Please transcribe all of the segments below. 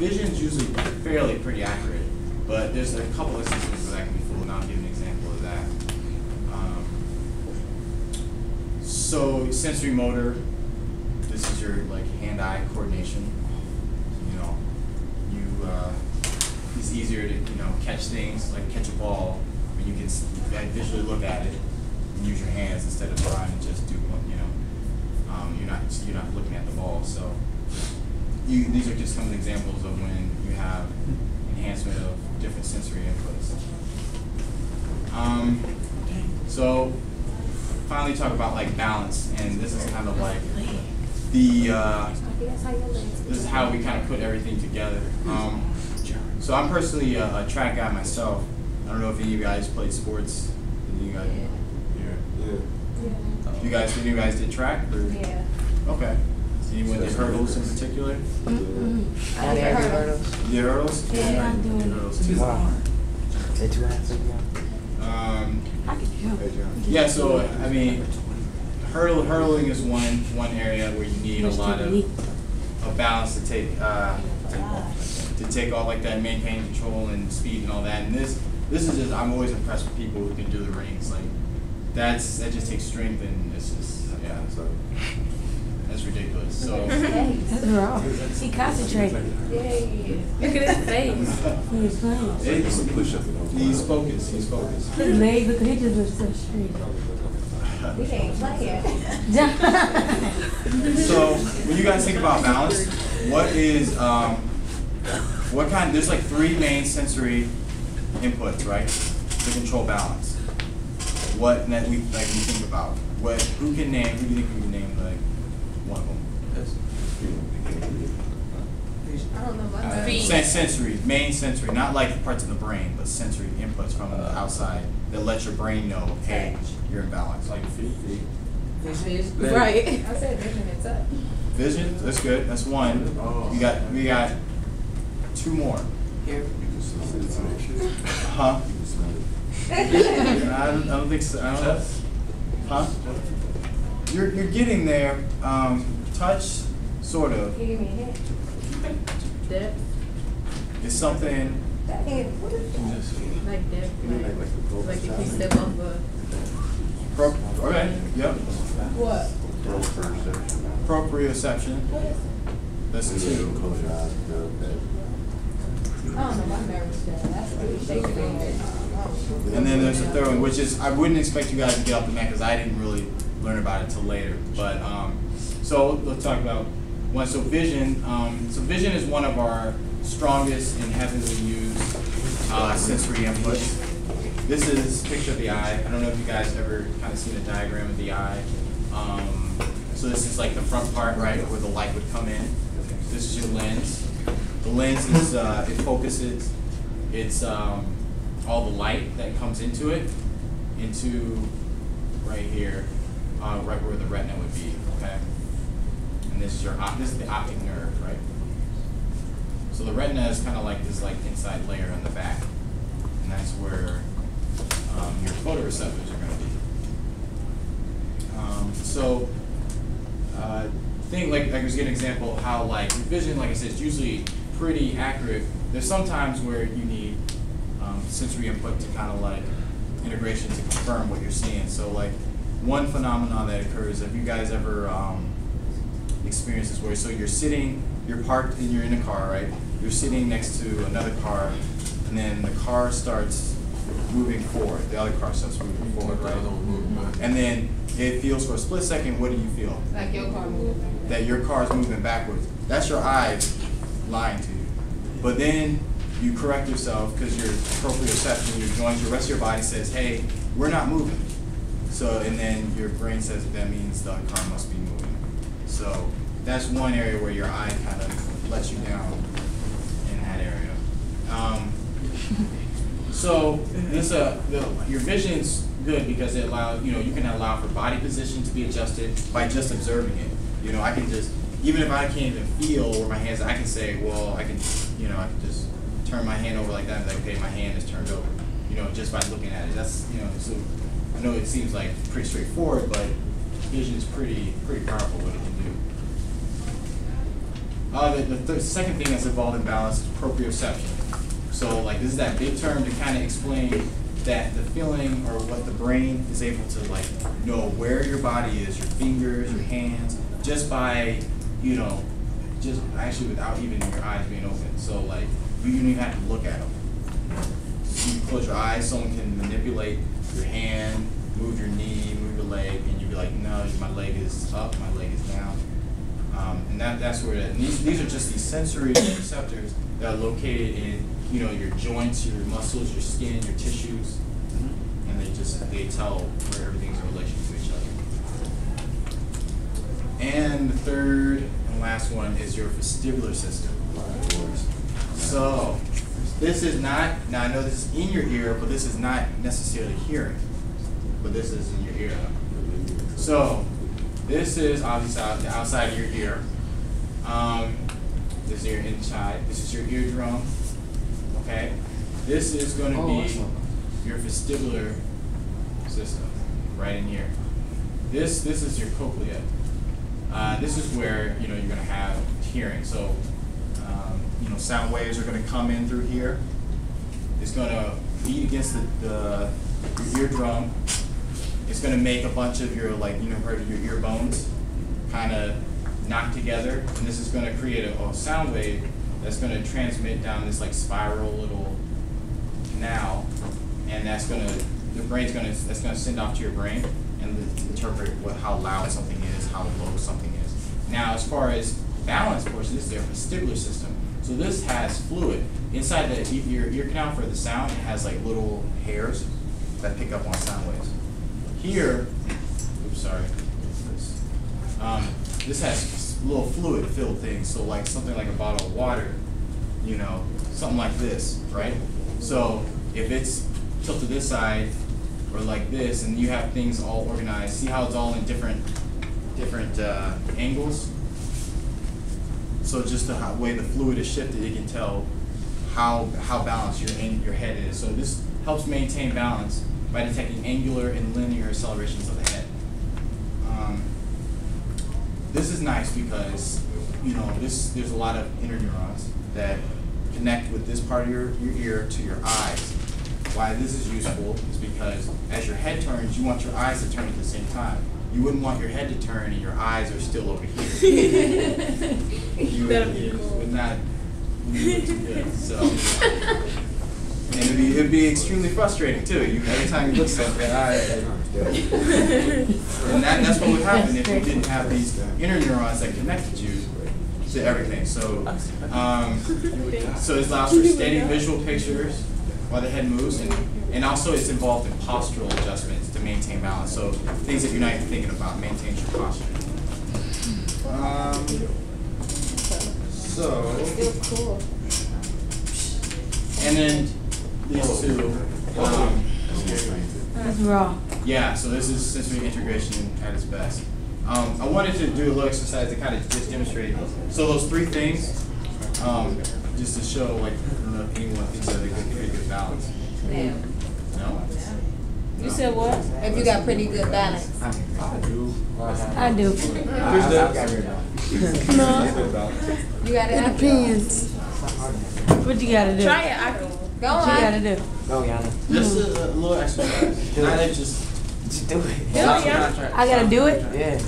vision is usually fairly pretty accurate, but there's a couple instances where that can be fooled, and I'll give an example of that. So sensory motor, this is your like hand-eye coordination. You know, it's easier to catch things, like catch a ball, when you can visually look at it and use your hands instead of trying to just do one. You're not looking at the ball. So these are just some of the examples of when you have enhancement of different sensory inputs. So finally talk about like balance, and this is kind of like this is how we kind of put everything together. So I'm personally a track guy myself. I don't know if any of you guys played sports. Any of you guys? Did you guys did track? Or? Yeah. Okay. Anyone did hurdles in particular? I did hurdles. You did hurdles? Yeah, I'm doing hurdles too. Yeah, so I mean, hurdling is one area where you need a lot of balance to take all like that, maintain control and speed and all that. And this is just, I'm always impressed with people who can do the rings. Like that just takes strength, and it's just so that's ridiculous. So that's wrong. He concentrated. Look at his face. He's focused. He's focused. His legs, look, he just looks so straight. We can't play it. So when you guys think about balance, there's like 3 main sensory inputs, right, to control balance. What that we think about? Who do you think we can name like one of them? I don't know about that. Sensory, main sensory, not like parts of the brain, but sensory inputs from the outside that let your brain know, hey, you're in balance. Like Vision. Right. I said vision and touch. Vision, that's good. That's one. We got 2 more. Here. Huh? I don't think so. I don't know. Huh? You're getting there. Touch, sort of. Can you give me a hint? Depth. It's something. That hint. What is that? Like depth. Like if you step off a. Okay. Yep. What? Proprioception. What is it? That's 2. I don't know, my nervous down. That's really shaking me. And then there's a 3rd one, which is, I wouldn't expect you guys to get off the mat because I didn't really learn about it till later. But so let's talk about one. So vision. So vision is one of our strongest and heavily used sensory inputs. This is a picture of the eye. I don't know if you guys ever kind of seen a diagram of the eye. So this is like the front part, right, where the light would come in. This is your lens. The lens is, it focuses, it's all the light that comes into it, into right here, right where the retina would be, okay? And this is the optic nerve, right? So the retina is kind of like this inside layer on the back, and that's where your photoreceptors are going to be. Think like I was getting an example of how like your vision, like I said, is usually pretty accurate. There's some times where you need sensory input to kind of like integration to confirm what you're seeing. So like one phenomenon that occurs, have you guys ever experienced this where you're parked and you're in a car, right? You're sitting next to another car, and then the car starts moving forward. The other car starts moving forward, right? And then it feels for a split second, what do you feel? Like your car moving. That your car is moving backwards. That's your eyes lying to you. But then you correct yourself because your proprioception, your joints, the rest of your body says, hey, we're not moving. So, and then your brain says that means the car must be moving. So that's one area where your eye kind of lets you down in that area. So this, your vision's good because it allows, you can allow for body position to be adjusted by just observing it. I can just, even if I can't even feel where my hands, I can say, well, I can just turn my hand over like that and be like, okay, my hand is turned over, just by looking at it. That's, so I know it seems like pretty straightforward, but vision is pretty powerful what it can The second thing that's involved in balance is proprioception. So like this is that big term to kind of explain that the feeling or what the brain is able to like know where your body is, your fingers, your hands, just by, you know, just actually without even your eyes being open. So like you don't even have to look at them. So you close your eyes, someone can manipulate your hand, move your knee, move your leg, and you'll be like, no, my leg is up, my leg is down. And that's where these are just these sensory receptors that are located in, you know, your joints, your muscles, your skin, your tissues, and they tell where everything's in relation to each other. And the third and last one is your vestibular system. So this is not, now I know this is in your ear, but this is not necessarily hearing, but this is in your ear. So this is obviously the outside of your ear. This is your inside. This is your eardrum. Okay. This is going to be your vestibular system, right in here. This is your cochlea. This is where you're going to have hearing. So sound waves are going to come in through here. It's going to beat against your eardrum. It's going to make a bunch of your, heard of your ear bones kind of knock together, and this is going to create a sound wave that's going to transmit down this spiral little canal, and that's going to send off to your brain and interpret how loud something is, how low something is. Now, as far as balance portion, this is their vestibular system. So this has fluid inside your ear canal for the sound. It has little hairs that pick up on sound waves. Here, this has little fluid-filled things. So something like a bottle of water, something like this, right? So if it's tilted this side or like this, and you have things all organized, see how it's all in different angles? So just the way the fluid is shifted, you can tell how balanced your head is. So this helps maintain balance by detecting angular and linear accelerations of the head. This is nice because there's a lot of interneurons that connect with this part of your ear to your eyes. Why this is useful is because as your head turns, you want your eyes to turn at the same time. You wouldn't want your head to turn and your eyes are still over here. you would not do too good. So, and it'd be extremely frustrating too. Every time you look something, and that's what would happen if you didn't have these interneurons that connected you to everything. So, so it allows for steady visual pictures while the head moves, and also it's involved in postural adjustments to maintain balance. So things that you're not even thinking about maintains your posture. And then these two. That's raw. Yeah, so this is sensory integration at its best. I wanted to do a little exercise to kind of just demonstrate. So those three things, just to show, I don't know if anyone thinks that they could pretty good balance. Damn. No? You said what? If you got pretty good balance. I do. No. You got it. It depends. What you gotta do? Try it. Go on. What you gotta do? Go, Yana. Just a little exercise. Not just Do it. Do it, Yana. I gotta do it? Yeah.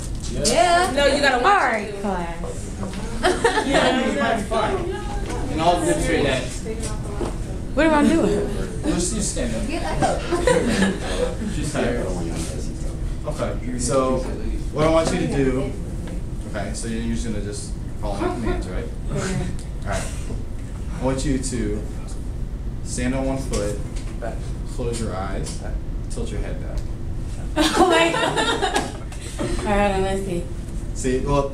Yeah. No, you gotta All watch right, it. class. yeah, fine. And I'll demonstrate that. What am I doing? Let's just stand up. Get up. She's tired. Okay, so what I want you to do, so you're just gonna just follow my commands, right? Alright. I want you to stand on one foot, close your eyes, tilt your head back. Oh my God. All right, let's see. See, well,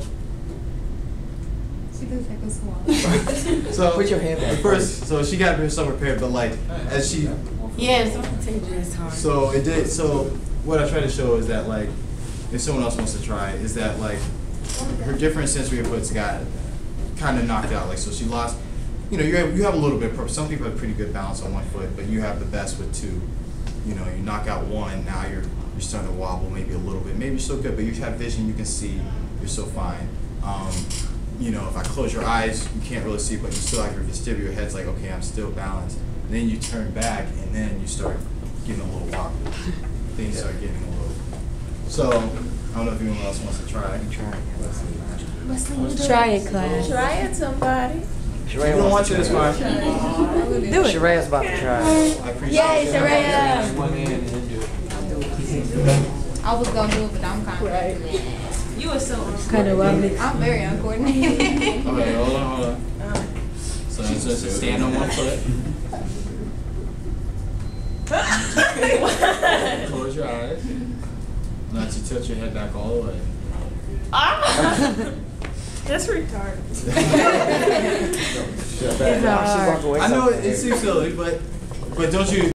She looks like a swan. so Put your hand back first, so she got herself prepared, but as she, Yes, I'm gonna take this hard. so it did, so what I try to show is that if someone else wants to try, is that her different sensory inputs got kind of knocked out. So she lost, you have a little bit, some people have pretty good balance on one foot, but you have the best with two. You knock out one, now you're starting to wobble maybe a little bit. Maybe you're still good, but you have vision, you can see, you're so fine. you know, if I close your eyes, you can't really see, but you still have your vestibular head's like, okay, I'm still balanced. And then you turn back, and then you start getting a little wobbly. Things start getting a little. So, I don't know if anyone else wants to try. Try it, class. Try it, somebody. If you don't want to, it's fine. Do it. Sharaya's about to try. I appreciate Yay, it. Sharaya! One in and then do it. I was gonna do it, but I'm kind of. You are so Kind of wobbly. I'm very uncoordinated. Okay, hold on. So it's just stand on one foot. Close your eyes. Not to tilt your head back all the way. That's retarded. It's hard. I know it seems silly, but don't you